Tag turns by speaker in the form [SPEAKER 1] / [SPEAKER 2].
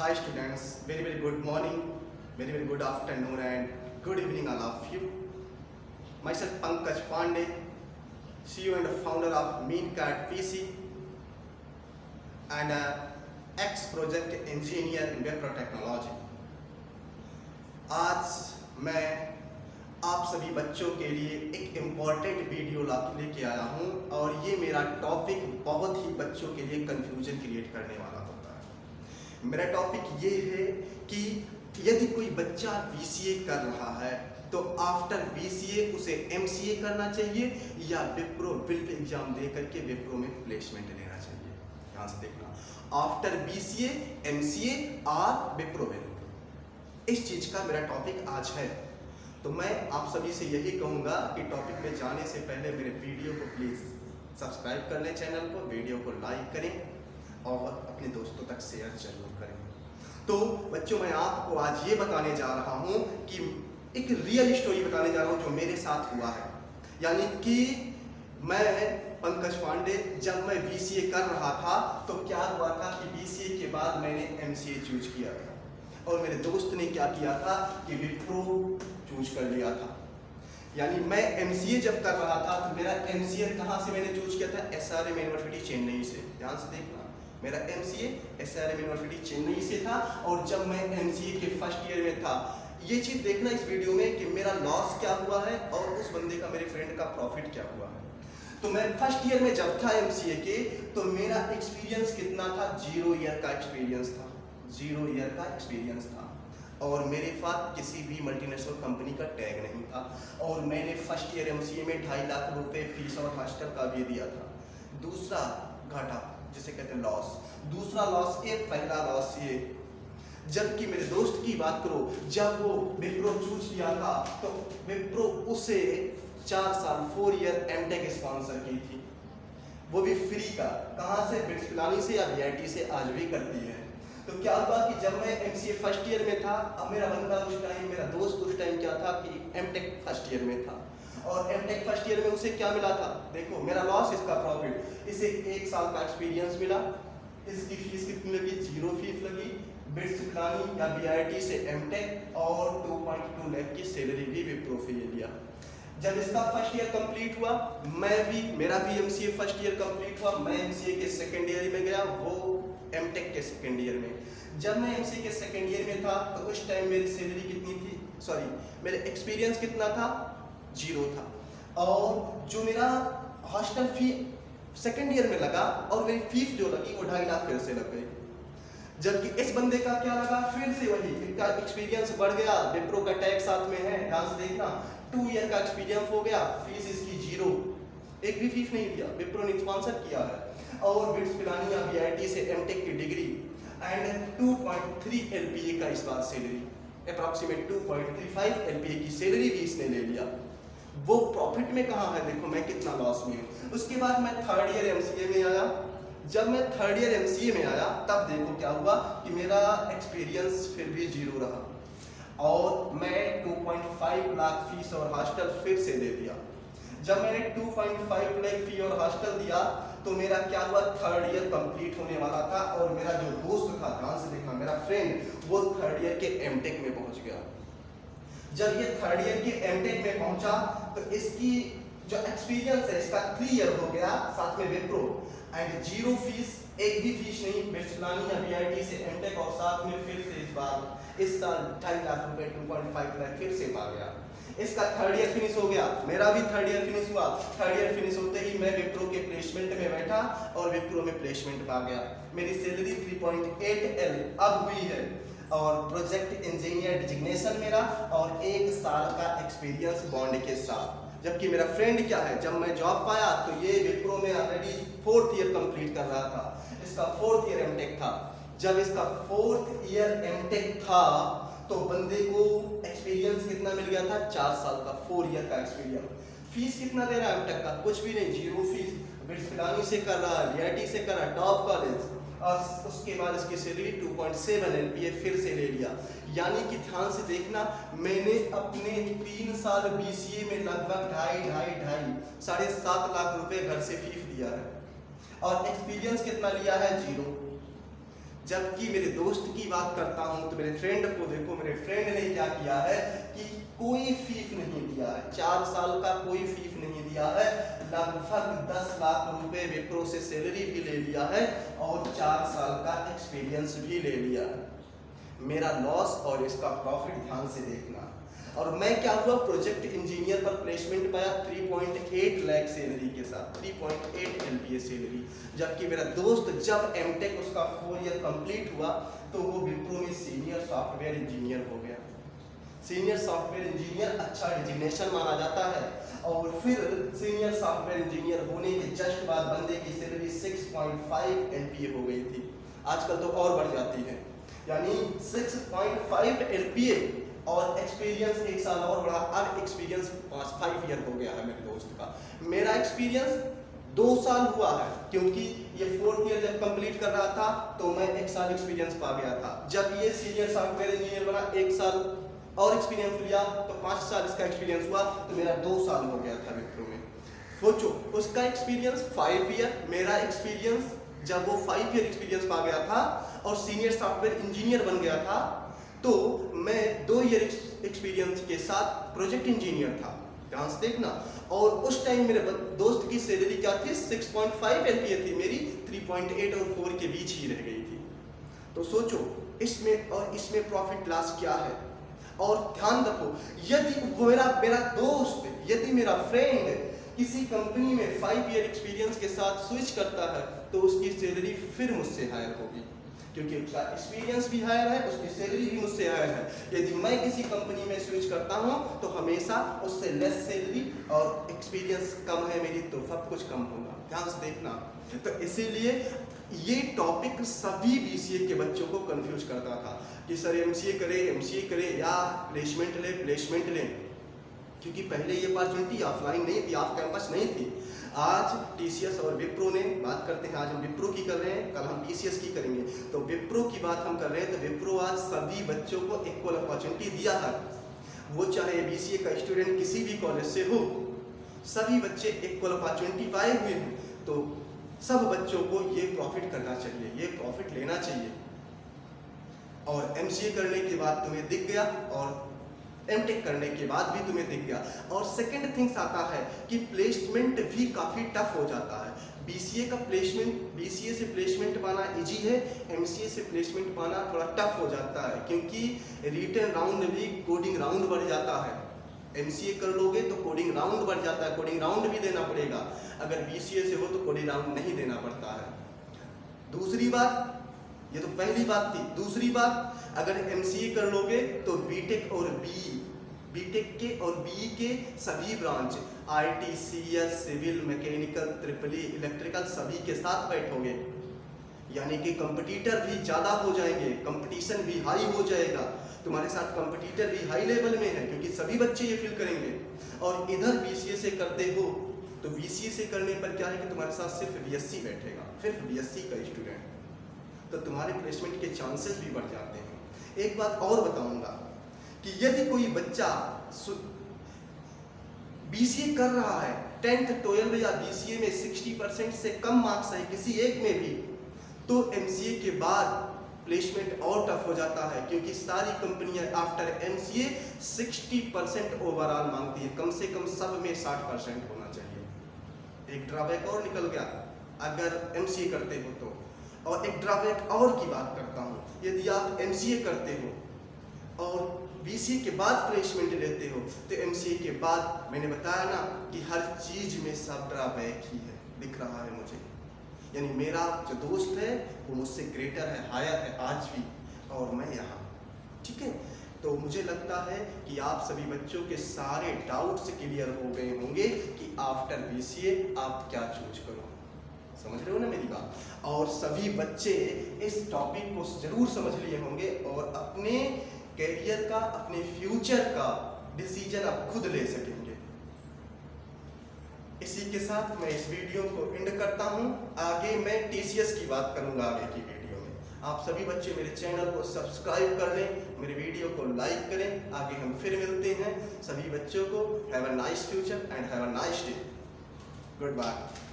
[SPEAKER 1] Hi students, very good morning, very good afternoon and good evening all of you. Myself Pankaj Pandey, CEO and founder of MeanCat PC and ex-project engineer in Wipro Technology. आज मैं आप सभी बच्चों के लिए एक important video लेके आया हूँ और ये मेरा टॉपिक बहुत ही बच्चों के लिए कंफ्यूजन क्रिएट करने वाला होता है। मेरा टॉपिक ये है कि यदि कोई बच्चा BCA कर रहा है तो आफ्टर BCA उसे MCA करना चाहिए या विप्रो विल्प एग्जाम दे करके विप्रो में प्लेसमेंट लेना चाहिए। ध्यान से देखना, आफ्टर BCA MCA और विप्रो विल्प, इस चीज का मेरा टॉपिक आज है। तो मैं आप सभी से यही कहूँगा कि टॉपिक में जाने से पहले मेरे वीडियो को प्लीज़ सब्सक्राइब कर लें, चैनल को, वीडियो को लाइक करें और अपने दोस्तों तक शेयर जरूर करें। तो बच्चों, मैं आपको आज ये बताने जा रहा हूँ कि एक रियल स्टोरी बताने जा रहा हूँ जो मेरे साथ हुआ है। यानी कि मैं पंकज पांडे जब मैं BCA कर रहा था तो क्या हुआ था कि BCA के बाद मैंने MCA चूज किया था और मेरे दोस्त ने क्या किया था कि विप्रो चूज कर लिया था। यानी मैं MCA जब कर रहा था तो मेरा MCA कहाँ से मैंने चूज किया था? SRM यूनिवर्सिटी चेन्नई से। ध्यान से देखना, मेरा MCA SRM यूनिवर्सिटी चेन्नई से था। और जब मैं MCA के फर्स्ट ईयर में था, ये चीज देखना इस वीडियो में कि मेरा लॉस क्या हुआ है और उस बंदे का, मेरे फ्रेंड का प्रॉफिट क्या हुआ है। तो मैं फर्स्ट ईयर में जब था MCA के, तो मेरा एक्सपीरियंस कितना था? 0 ईयर का एक्सपीरियंस था। 0 ईयर का एक्सपीरियंस था और मेरे पास किसी भी मल्टीनेशनल कंपनी का टैग नहीं था। और मैंने फर्स्ट ईयर MCA में 2.5 लाख रुपए फीस और हॉस्टल का भी दिया था। दूसरा घाटा जिसे कहते हैं लॉस, दूसरा लॉस ये, पहला लॉस ये। जबकि मेरे दोस्त की बात करो, जब वो विप्रो चूज किया था तो विप्रो उसे 4 साल 4 ईयर MTech स्पॉन्सर की थी, वो भी फ्री का। कहाँ से? बिट्स पिलानी से या VIT से आज भी करती है। तो क्या हुआ कि जब मैं MCA फर्स्ट ईयर में था, अब मेरा बंदा उस टाइम, मेरा दोस्त उस टाइम क्या था कि MTech फर्स्ट ईयर में था और MTech फर्स्ट ईयर में उसे क्या मिला था? देखो, मेरा लॉस, इसका प्रॉफिट। इसे 1 साल का एक्सपीरियंस मिला। इसकी फीस कितनी लगी? 0 फीस लगी। बिट्स पिलानी या VIT से MTech और 2.2 लाख की सैलरी भी विप्रो से लिया। जब इसका फर्स्ट ईयर कंप्लीट हुआ, मेरा भी MCA फर्स्ट ईयर कंप्लीट हुआ। मैं MCA के सेकेंड ईयर में गया, वो MTech के सेकेंड ईयर में। जब मैं MCA के सेकेंड ईयर में था तो उस टाइम मेरी सैलरी कितनी थी? मेरे एक्सपीरियंस कितना था? 0 था। और जो मेरा हॉस्टल फी सेकेंड ईयर में लगा और मेरी फीस जो लगी वो 2.5 लाख फिर से लग गई। जबकि इस बंदे का क्या लगा? फिर से वही, इसका एक्सपीरियंस बढ़ गया, विप्रो का टैग साथ में है। ध्यान से देखना, 2 ईयर का एक्सपीरियंस हो गया, फीस इसकी 0, एक भी फीस नहीं दिया, विप्रो ने स्पॉन्सर किया है। और बिट्स पिलानी या VIT से MTech की डिग्री एंड 2.3 LPA का इस बार सैलरी, अप्रॉक्सीमेट 2.35 LPA की सैलरी भी इसने ले लिया। वो प्रॉफिट में कहाँ है? देखो मैं कितना लॉस में हूँ। उसके बाद मैं थर्ड ईयर MCA में आया। जब मैं थर्ड ईयर MCA में आया तब देखो क्या हुआ कि मेरा एक्सपीरियंस फिर भी 0 रहा और मैं 2.5 लाख फीस और हॉस्टल फिर से दे दिया। जब मैंने 2.5 लाख फी और हॉस्टल दिया तो मेरा क्या हुआ? थर्ड ईयर कंप्लीट होने वाला था और मेरा जो दोस्त था, ध्यान से देखना, मेरा फ्रेंड, वो थर्ड ईयर के MTech में पहुंच गया। जब ये थर्ड ईयर के MTech में पहुंचा तो इसकी जो एक्सपीरियंस है इसका 3 ईयर हो गया साथ में विप्रो एंड 0 फीस, एक भी फीस नहीं, बिट्स पिलानी या VIT से MTech और साथ में फिर से इस साल 2.5 लाख रुपए 2.5 लाख फिर से पा गया। इसका थर्ड ईयर फिनिश हो गया, मेरा भी थर्ड ईयर फिनिश हुआ। थर्ड ईयर फिनिश होते ही मैं विप्रो के प्लेसमेंट में बैठा और विप्रो में प्लेसमेंट पा गया। मेरी सैलरी 3.8 L अब हुई है और प्रोजेक्ट इंजीनियर डिजिग्नेशन मेरा और 1 साल का एक्सपीरियंस बॉन्ड के साथ। जबकि मेरा फ्रेंड क्या है, जब मैं जॉब पाया तो ये विप्रो में ऑलरेडी 4th ईयर कंप्लीट कर रहा था, इसका 4th ईयर MTech था। जब इसका 4th ईयर MTech था तो बंदे को एक्सपीरियंस कितना मिल गया था? 4 साल का, 4 ईयर का एक्सपीरियंस। फीस कितना दे रहा है MTech का? कुछ भी नहीं, 0 फीस। बिट्स पिलानी से कर रहा है, VIT से कर रहा है, टॉप कॉलेज, और उसके बाद इसकी सैलरी 2.7 LPA फिर से ले लिया। यानी कि ध्यान से देखना, मैंने अपने 3 साल BCA में लगभग 7.5 लाख रुपए घर से फीस दिया है और एक्सपीरियंस कितना लिया है? 0। जबकि मेरे दोस्त की बात करता हूँ तो मेरे फ्रेंड को देखो, मेरे फ्रेंड ने क्या किया है कि कोई फीस नहीं दिया है, 4 साल का कोई फीस नहीं दिया है, लगभग 10 लाख रुपए विप्रो से सैलरी भी ले लिया है और 4 साल का एक्सपीरियंस भी ले लिया है। मेरा लॉस और इसका प्रॉफिट ध्यान से देखना। और मैं क्या हुआ, प्रोजेक्ट इंजीनियर पर प्लेसमेंट पाया 3.8 लाख सैलरी के साथ, 3.8 LPA सैलरी। जबकि मेरा दोस्त जब एमटेक उसका 4 ईयर कंप्लीट हुआ तो वो विप्रो में सीनियर सॉफ्टवेयर इंजीनियर हो गया। सीनियर सॉफ्टवेयर इंजीनियर अच्छा डिजिग्नेशन माना जाता है। और फिर सीनियर सॉफ्टवेयर इंजीनियर होने के जस्ट बाद बंदे की सैलरी 6.5 LPA हो गई थी। आजकल तो और बढ़ जाती है, यानी 6.5 LPA और एक्सपीरियंस 1 साल और बढ़ा, अब एक्सपीरियंस 5 ईयर हो गया है मेरे दोस्त का। मेरा एक्सपीरियंस 2 साल हुआ है, क्योंकि ये 4th ईयर जब कंप्लीट कर रहा था तो मैं 1 साल एक्सपीरियंस पा गया था। जब ये सीनियर सॉफ्टवेयर इंजीनियर बना, 1 साल और एक्सपीरियंस लिया तो 5 साल इसका एक्सपीरियंस हुआ, तो मेरा 2 साल हो गया था विप्रो में। सोचो, उसका एक्सपीरियंस 5 ईयर, मेरा एक्सपीरियंस जब वो 5 ईयर एक्सपीरियंस पा गया था और सीनियर सॉफ्टवेयर इंजीनियर बन गया था, तो मैं 2 ईयर एक्सपीरियंस के साथ प्रोजेक्ट इंजीनियर था। ध्यान से देखना। और उस टाइम मेरे दोस्त की सैलरी क्या थी, 6.5 LPA थी, मेरी 3.8 और 4 के बीच ही रह गई थी। तो सोचो इसमें और इसमें प्रॉफिट लॉस क्या है। और ध्यान रखो, यदि मेरा दोस्त, यदि मेरा फ्रेंड किसी कंपनी में 5 ईयर एक्सपीरियंस के साथ स्विच करता है तो उसकी सैलरी फिर मुझसे हायर होगी, क्योंकि उसका एक्सपीरियंस भी हायर है, उसकी सैलरी भी मुझसे हायर है। यदि मैं किसी कंपनी में स्विच करता हूं तो हमेशा उससे लेस सैलरी और एक्सपीरियंस कम है मेरी, तो सब कुछ कम होगा। ध्यान से देखना। तो इसीलिए ये टॉपिक सभी BCA के बच्चों को कंफ्यूज करता था कि सर MCA करे या प्लेसमेंट ले, क्योंकि पहले ये अपॉर्चुनिटी ऑफलाइन नहीं थी, ऑफ कैंपस नहीं थी। आज TCS और विप्रो ने बात करते हैं, आज हम विप्रो की कर रहे हैं, कल हम TCS की करेंगे। तो विप्रो की बात हम कर रहे हैं, तो विप्रो आज सभी बच्चों को इक्वल अपॉर्चुनिटी दिया है। वो चाहे BCA का स्टूडेंट किसी भी कॉलेज से हो, सभी बच्चे इक्वल अपॉर्चुनिटी पाए हुए हैं। तो सब बच्चों को ये प्रॉफिट करना चाहिए, ये प्रॉफिट लेना चाहिए। और MCA करने के बाद तुम्हें दिख गया और MTech करने के बाद भी तुम्हें दिख गया। और सेकंड थिंग्स आता है कि प्लेसमेंट भी काफ़ी टफ हो जाता है। BCA से प्लेसमेंट पाना इजी है, MCA से प्लेसमेंट पाना थोड़ा टफ हो जाता है, क्योंकि रिटन राउंड भी, कोडिंग राउंड बढ़ जाता है। MCA कर लोगे तो कोडिंग राउंड बढ़ जाता है, कोडिंग राउंड भी देना पड़ेगा। अगर BCA से हो तो कोडिंग राउंड नहीं देना पड़ता है। दूसरी बात, ये तो पहली बात थी। दूसरी बात, अगर MCA कर लोगे तो बीटेक के और BE के सभी branch, IT, CS, civil, mechanical, triple electrical सभी के साथ बैठोगे, यानी कि कंपटीटर भी ज़्यादा हो जाएंगे, कंपटीशन भी हाई हो जाएगा। तुम्हारे साथ कंपटीटर भी हाई लेवल में है, क्योंकि सभी बच्चे ये फील करेंगे। और इधर BCA से करते हो तो BCA से करने पर क्या है कि तुम्हारे साथ सिर्फ BSc बैठेगा, सिर्फ BSc का स्टूडेंट, तो तुम्हारे प्लेसमेंट के चांसेस भी बढ़ जाते हैं। एक बात और बताऊंगा कि यदि कोई बच्चा BCA कर रहा है, 10th 12 या BCA में 60% से कम मार्क्स है किसी एक में भी, तो MCA के बाद प्लेसमेंट और टफ हो जाता है, क्योंकि सारी कंपनियां आफ्टर MCA 60% ओवरऑल मांगती है, कम से कम सब में 60% होना चाहिए। एक ड्रॉबैक और निकल गया अगर MCA करते हो तो। और एक ड्रॉबैक और की बात करता हूँ, यदि आप MCA करते हो और BCA के बाद प्लेसमेंट लेते हो तो MCA के बाद, मैंने बताया ना कि हर चीज़ में सब ड्रॉबैक ही है, दिख रहा है मुझे। यानी मेरा जो दोस्त है वो मुझसे ग्रेटर है, हायर है आज भी, और मैं यहाँ, ठीक है। तो मुझे लगता है कि आप सभी बच्चों के सारे डाउट्स क्लियर हो गए होंगे कि आफ्टर BCA आप क्या चूज करो। समझ रहे हो ना मेरी बात। और सभी बच्चे इस टॉपिक को जरूर समझ लिए होंगे और अपने कैरियर का, अपने फ्यूचर का डिसीजन आप खुद ले सकेंगे। इसी के साथ मैं इस वीडियो को एंड करता हूं। आगे मैं TCS की बात करूंगा आगे की वीडियो में। आप सभी बच्चे मेरे चैनल को सब्सक्राइब कर लें, मेरे वीडियो को लाइक करें। आगे हम फिर मिलते हैं। सभी बच्चों को have a nice future and have a nice day. Good bye.